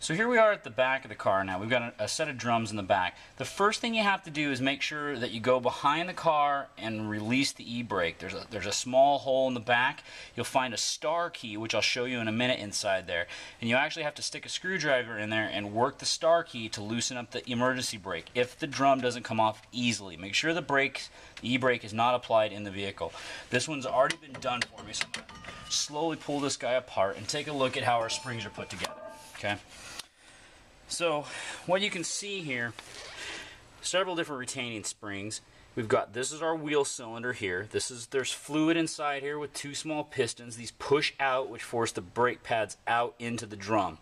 So here we are at the back of the car now. We've got a set of drums in the back. The first thing you have to do is make sure that you go behind the car and release the e-brake. There's a small hole in the back. You'll find a star key, which I'll show you in a minute inside there. And you actually have to stick a screwdriver in there and work the star key to loosen up the emergency brake if the drum doesn't come off easily. Make sure the e-brake is not applied in the vehicle. This one's already been done for me, so I'm going to slowly pull this guy apart and take a look at how our springs are put together. Okay? So what you can see here, several different retaining springs. We've got, this is our wheel cylinder here. There's fluid inside here with two small pistons. These push out, which force the brake pads out into the drum.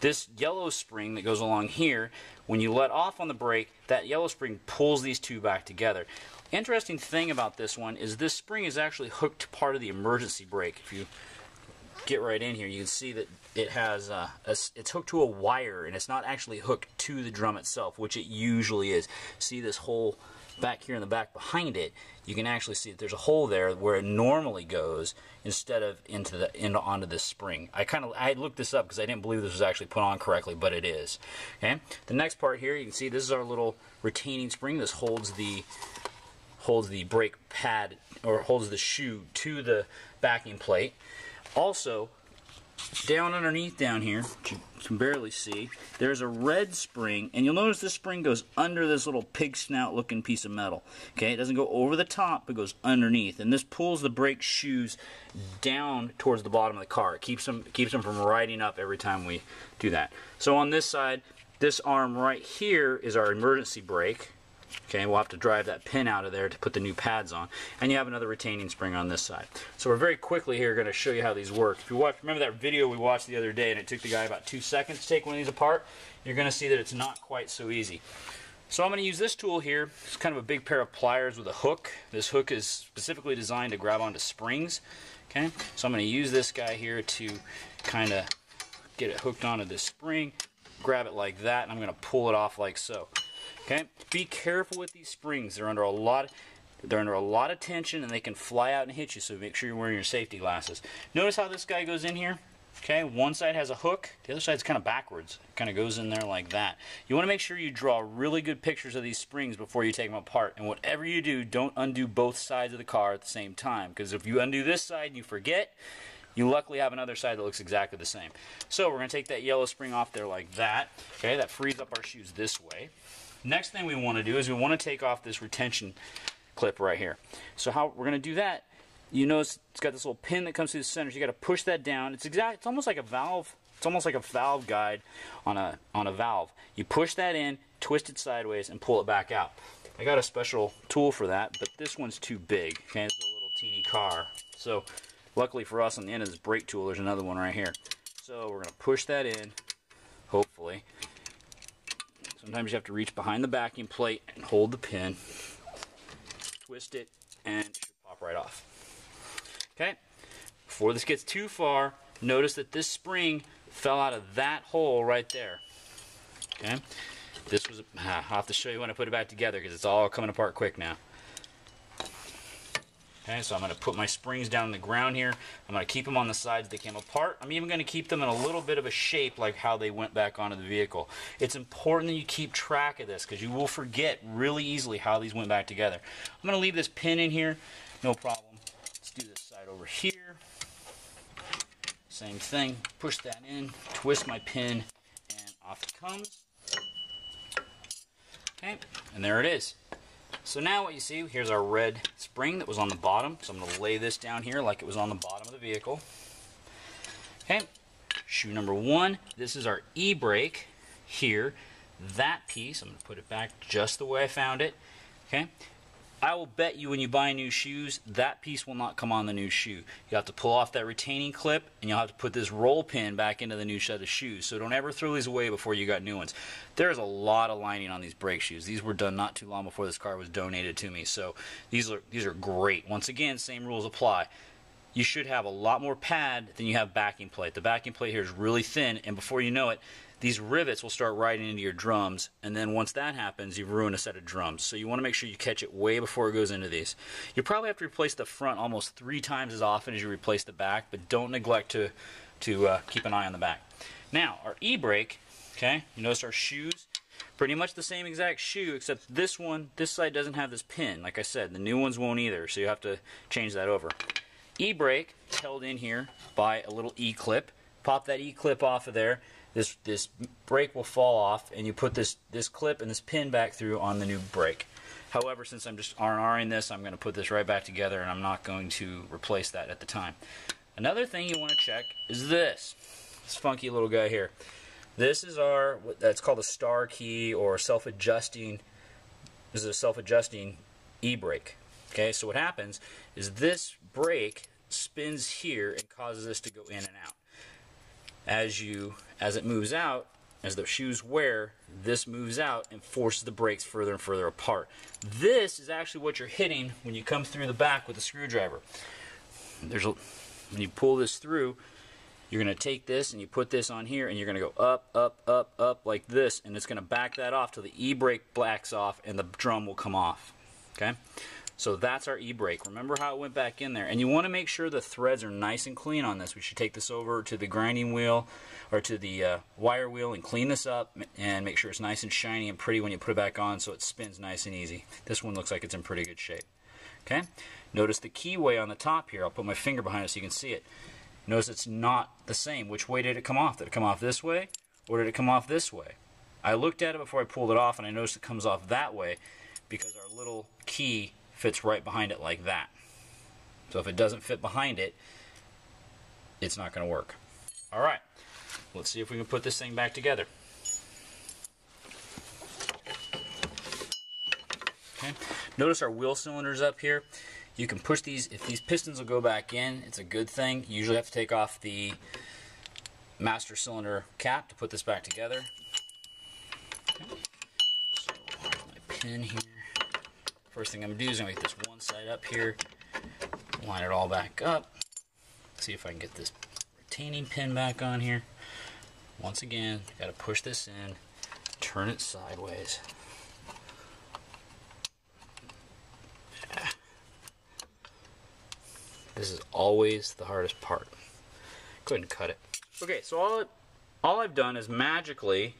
This yellow spring that goes along here, when you let off on the brake, that yellow spring pulls these two back together. Interesting thing about this one is this spring is actually hooked to part of the emergency brake. If you get right in here, you can see that it has it's hooked to a wire, and it's not actually hooked to the drum itself, which it usually is. See this hole back here in the back behind it? You can actually see that there's a hole there where it normally goes instead of onto this spring. I looked this up because I didn't believe this was actually put on correctly, but it is. Okay. The next part here, you can see this is our little retaining spring. This holds the brake pad, or holds the shoe to the backing plate. Also, down underneath down here, which you can barely see, there's a red spring, and you'll notice this spring goes under this little pig snout looking piece of metal. Okay, it doesn't go over the top, but goes underneath, and this pulls the brake shoes down towards the bottom of the car. It keeps them from riding up every time we do that. So on this side, this arm right here is our emergency brake. Okay, we'll have to drive that pin out of there to put the new pads on. And you have another retaining spring on this side. So we're very quickly here going to show you how these work. If you remember that video we watched the other day and it took the guy about 2 seconds to take one of these apart, you're going to see that it's not quite so easy. So I'm going to use this tool here. It's kind of a big pair of pliers with a hook. This hook is specifically designed to grab onto springs. Okay, so I'm going to use this guy here to kind of get it hooked onto this spring, grab it like that, and I'm going to pull it off like so. Okay, be careful with these springs. They're under a lot of tension, and they can fly out and hit you, so make sure you're wearing your safety glasses. Notice how this guy goes in here? Okay, one side has a hook, the other side's kind of backwards. It kind of goes in there like that. You want to make sure you draw really good pictures of these springs before you take them apart. And whatever you do, don't undo both sides of the car at the same time, because if you undo this side and you forget, you luckily have another side that looks exactly the same. So we're going to take that yellow spring off there like that. Okay, that frees up our shoes this way. Next thing we want to do is we want to take off this retention clip right here. So how we're going to do that, you notice it's got this little pin that comes through the center. So you got to push that down. It's almost like a valve. It's almost like a valve guide on a valve. You push that in, twist it sideways, and pull it back out. I got a special tool for that, but this one's too big. Okay, it's a little teeny car. So luckily for us, on the end of this brake tool, there's another one right here. So we're going to push that in, hopefully. Sometimes you have to reach behind the backing plate and hold the pin, twist it, and it should pop right off. Okay, before this gets too far, notice that this spring fell out of that hole right there. Okay, I'll have to show you when I put it back together because it's all coming apart quick now. Okay, so I'm going to put my springs down on the ground here. I'm going to keep them on the sides they came apart. I'm even going to keep them in a little bit of a shape like how they went back onto the vehicle. It's important that you keep track of this because you will forget really easily how these went back together. I'm going to leave this pin in here, no problem. Let's do this side over here. Same thing, push that in, twist my pin, and off it comes. Okay, and there it is. So now what you see, here's our red spring that was on the bottom. So I'm going to lay this down here like it was on the bottom of the vehicle. Okay, shoe number 1, this is our e-brake here. That piece, I'm going to put it back just the way I found it. Okay, I will bet you when you buy new shoes, that piece will not come on the new shoe. You have to pull off that retaining clip, and you'll have to put this roll pin back into the new set of shoes. So don't ever throw these away before you got new ones. There's a lot of lining on these brake shoes. These were done not too long before this car was donated to me. So these are great. Once again, same rules apply. You should have a lot more pad than you have backing plate. The backing plate here is really thin, and before you know it, these rivets will start riding into your drums, and then once that happens, you've ruined a set of drums. So you want to make sure you catch it way before it goes into these. You probably have to replace the front almost 3 times as often as you replace the back, but don't neglect to keep an eye on the back. Now, our e-brake, Okay, you notice our shoes, pretty much the same exact shoe, except this one, this side doesn't have this pin. Like I said, the new ones won't either, so you have to change that over. E-brake held in here by a little E-clip. Pop that E-clip off of there. This brake will fall off, and you put this clip and this pin back through on the new brake. However, since I'm just R&Ring this, I'm going to put this right back together, and I'm not going to replace that at the time. Another thing you want to check is this funky little guy here. This is that's called a star key or self-adjusting. This is a self-adjusting e-brake. Okay, so what happens is this brake spins here and causes this to go in and out. As it moves out, as the shoes wear, this moves out and forces the brakes further and further apart. This is actually what you're hitting when you come through the back with a screwdriver. When you pull this through, you're going to take this and you put this on here, and you're going to go up, up, up, up like this, and it's going to back that off till the e-brake backs off and the drum will come off. Okay? So that's our e-brake. Remember how it went back in there. And you want to make sure the threads are nice and clean on this. We should take this over to the grinding wheel or to the wire wheel and clean this up and make sure it's nice and shiny and pretty when you put it back on so it spins nice and easy. This one looks like it's in pretty good shape. Okay? Notice the keyway on the top here. I'll put my finger behind it so you can see it. Notice it's not the same. Which way did it come off? Did it come off this way or did it come off this way? I looked at it before I pulled it off, and I noticed it comes off that way because our little key fits right behind it like that. So if it doesn't fit behind it, it's not going to work. Alright, let's see if we can put this thing back together. Okay. Notice our wheel cylinders up here. You can push these. If these pistons will go back in, it's a good thing. You usually have to take off the master cylinder cap to put this back together. Okay. So here's my pin here. First thing I'm going to do is I'm going to get this one side up here, line it all back up, see if I can get this retaining pin back on here. Once again, got to push this in, turn it sideways. This is always the hardest part. Go ahead and cut it. Okay, so all I've done is magically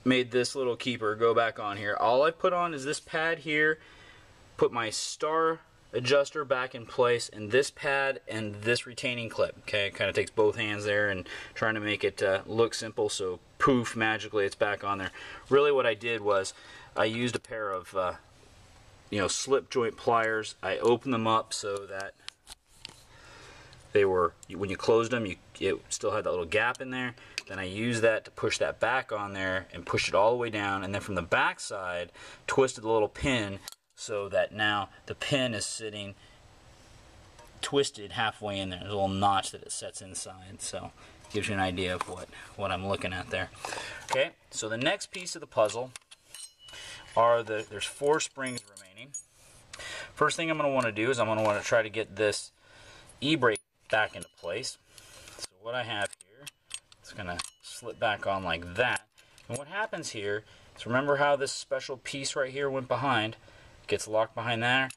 made this little keeper go back on here. All I put on is this pad here, put my star adjuster back in place, and this pad and this retaining clip. Okay, it kind of takes both hands there and trying to make it look simple, so poof, magically it's back on there. Really what I did was I used a pair of slip joint pliers. I opened them up so that they were, when you closed them, it still had that little gap in there. Then I used that to push that back on there and push it all the way down, and then from the back side twisted the little pin so that now the pin is sitting twisted halfway in there. There's a little notch that it sets inside, so it gives you an idea of what I'm looking at there. Okay, so the next piece of the puzzle are there's 4 springs remaining. First thing I'm going to want to do is I'm going to want to try to get this e-brake back into place. So what I have here, it's going to slip back on like that. And what happens here is, remember how this special piece right here went behind? Gets locked behind there.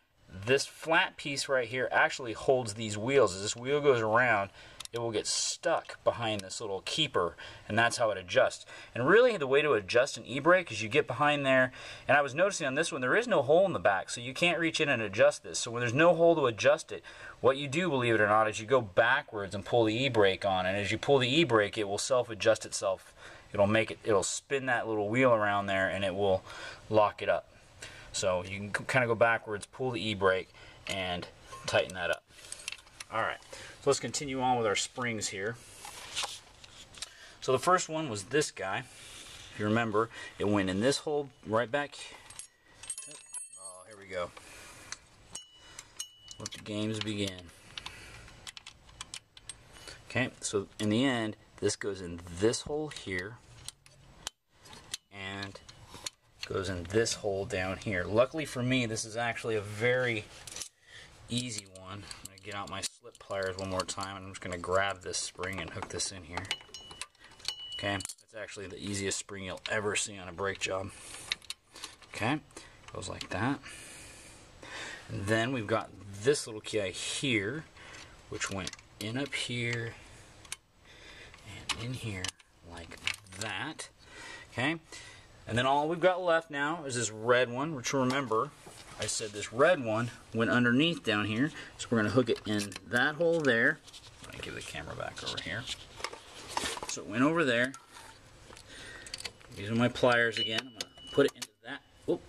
This flat piece right here actually holds these wheels. As this wheel goes around, it will get stuck behind this little keeper, and that's how it adjusts. And really the way to adjust an e-brake is you get behind there, and I was noticing on this one there is no hole in the back, so you can't reach in and adjust this. So when there's no hole to adjust it, what you do, believe it or not, is you go backwards and pull the e-brake on, and as you pull the e-brake, it will self-adjust itself. It'll spin that little wheel around there, and it will lock it up. So you can kind of go backwards, pull the e-brake, and tighten that up. Alright, so let's continue on with our springs here. So the first one was this guy. If you remember, it went in this hole right back. Oh, here we go. Let the games begin. Okay, so in the end, this goes in this hole here, and goes in this hole down here. Luckily for me, this is actually a very easy one. I'm going to get out my slip pliers one more time, and I'm just going to grab this spring and hook this in here. Okay, it's actually the easiest spring you'll ever see on a brake job. Okay, goes like that. And then we've got this little key here, which went in up here and in here like that. Okay, and then all we've got left now is this red one, which remember, I said this red one went underneath down here, so we're going to hook it in that hole there. I'm going to give the camera back over here. So it went over there. Using my pliers again, I'm going to put it into that. Oop.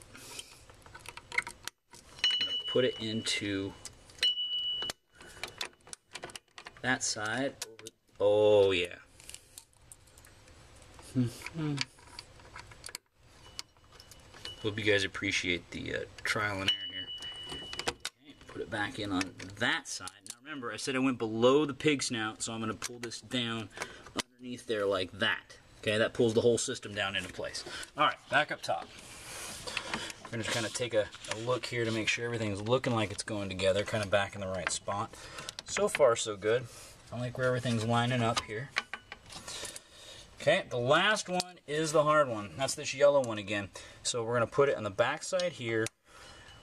I'm going to put it into that side. Oh yeah. Hope you guys appreciate the trial and error here. Okay, put it back in on that side. Now remember, I said I went below the pig snout, so I'm going to pull this down underneath there like that. Okay, that pulls the whole system down into place. Alright, back up top. We're going to kind of take a look here to make sure everything's looking like it's going together, kind of back in the right spot. So far, so good. I like where everything's lining up here. Okay, the last one is the hard one. That's this yellow one again. So we're going to put it on the back side here,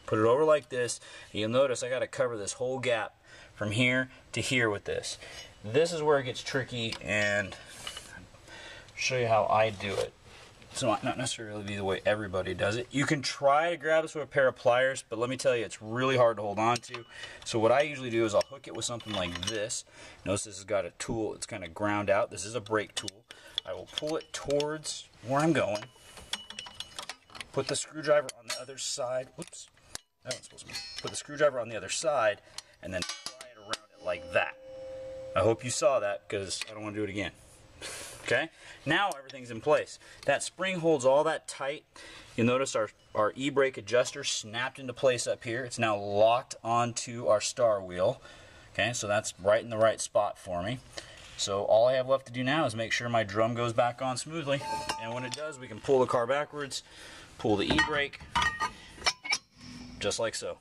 put it over like this. You'll notice I got to cover this whole gap from here to here with this. This is where it gets tricky, and show you how I do it. So not necessarily be the way everybody does it. You can try to grab this with a pair of pliers, but let me tell you, it's really hard to hold on to. So what I usually do is I'll hook it with something like this. Notice this has got a tool. It's kind of ground out. This is a brake tool. I will pull it towards where I'm going. Put the screwdriver on the other side. Whoops. That was supposed to be. Put the screwdriver on the other side, and then pry it around it like that. I hope you saw that, because I don't want to do it again. Okay, now everything's in place. That spring holds all that tight. You'll notice our e-brake adjuster snapped into place up here. It's now locked onto our star wheel. Okay, so that's right in the right spot for me. So all I have left to do now is make sure my drum goes back on smoothly. And when it does, we can pull the car backwards, pull the e-brake, just like so.